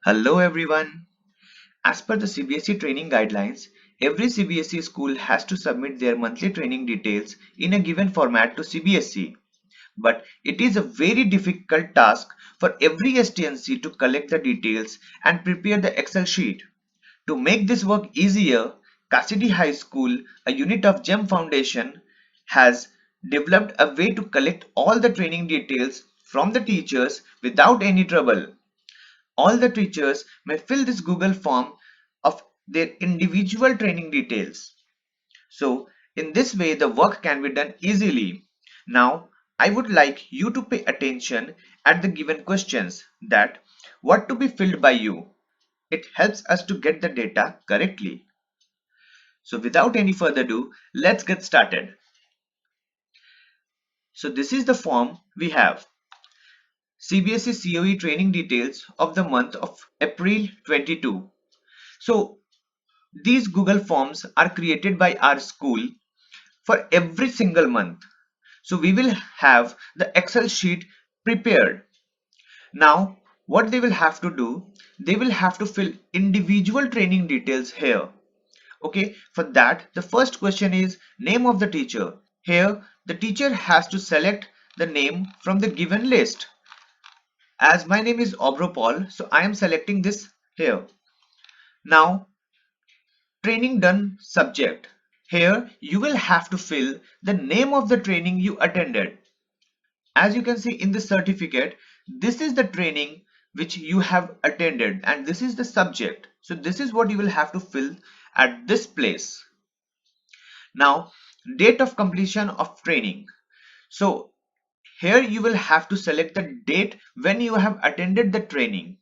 Hello everyone. As per the CBSE training guidelines, every CBSE school has to submit their monthly training details in a given format to CBSE. But it is a very difficult task for every STNC to collect the details and prepare the Excel sheet. To make this work easier, Kasidih High School, a unit of GEM Foundation, has developed a way to collect all the training details from the teachers without any trouble. All the teachers may fill this Google form of their individual training details. So in this way the work can be done easily. Now I would like you to pay attention at the given questions that what to be filled by you. It helps us to get the data correctly. So without any further ado, let's get started. So this is the form we have. CBSE CoE training details of the month of April 22. So these Google Forms are created by our school for every single month. So we will have the Excel sheet prepared. Now, what they will have to do, they will have to fill individual training details here. Okay, for that, the first question is name of the teacher. Here, the teacher has to select the name from the given list. As my name is Obropol, so I am selecting this here. Now, training done subject. Here you will have to fill the name of the training you attended. As you can see in the certificate, this is the training which you have attended and this is the subject. So this is what you will have to fill at this place. Now, date of completion of training. So here you will have to select the date when you have attended the training.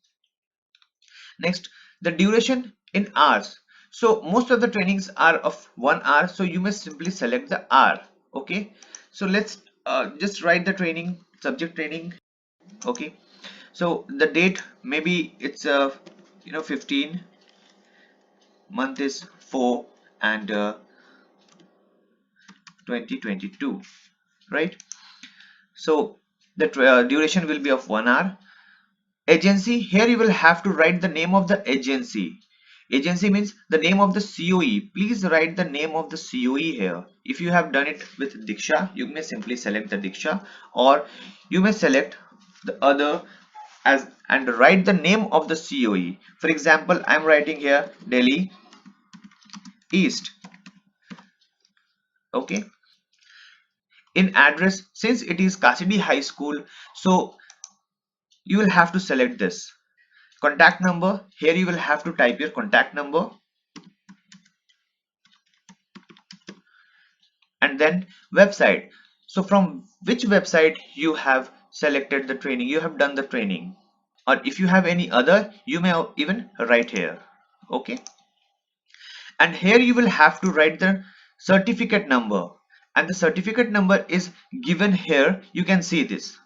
Next, the duration in hours. So most of the trainings are of 1 hour, so you may simply select the hour. Okay, so let's just write the training subject training. Okay, so the date, maybe it's 15, month is 4 and 2022, right? So the duration will be of 1 hour. Agency, here you will have to write the name of the agency. Agency means the name of the COE. Please write the name of the COE here. If you have done it with Diksha, you may simply select the Diksha, or you may select the other as and write the name of the COE. For example, I am writing here Delhi East. Okay. In address, since it is Kasidih High School, so you will have to select this. Contact number, here you will have to type your contact number, and then website. So from which website you have selected the training, you have done the training, or if you have any other, you may even write here. Okay, and here you will have to write the certificate number, and the certificate number is given here. You can see this.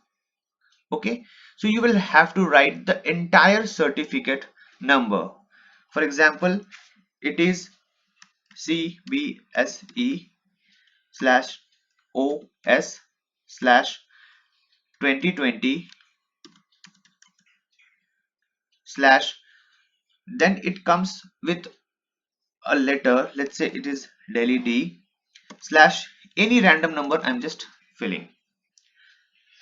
Okay, so you will have to write the entire certificate number. For example, it is CBSE slash OS slash 2020 slash, then it comes with a letter, let's say it is Delhi D slash any random number I'm just filling,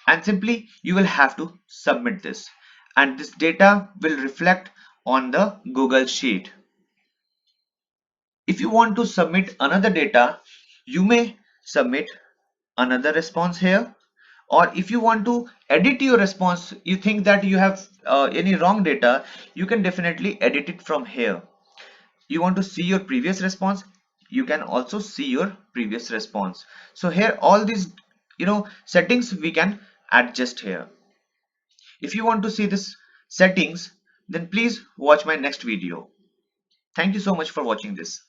and simply you will have to submit this, and this data will reflect on the Google sheet. If you want to submit another data, you may submit another response here, or if you want to edit your response, you think that you have any wrong data, you can definitely edit it from here. You want to see your previous response, you can also see your previous response. So here all these settings we can adjust here. If you want to see this settings, then please watch my next video. Thank you so much for watching this.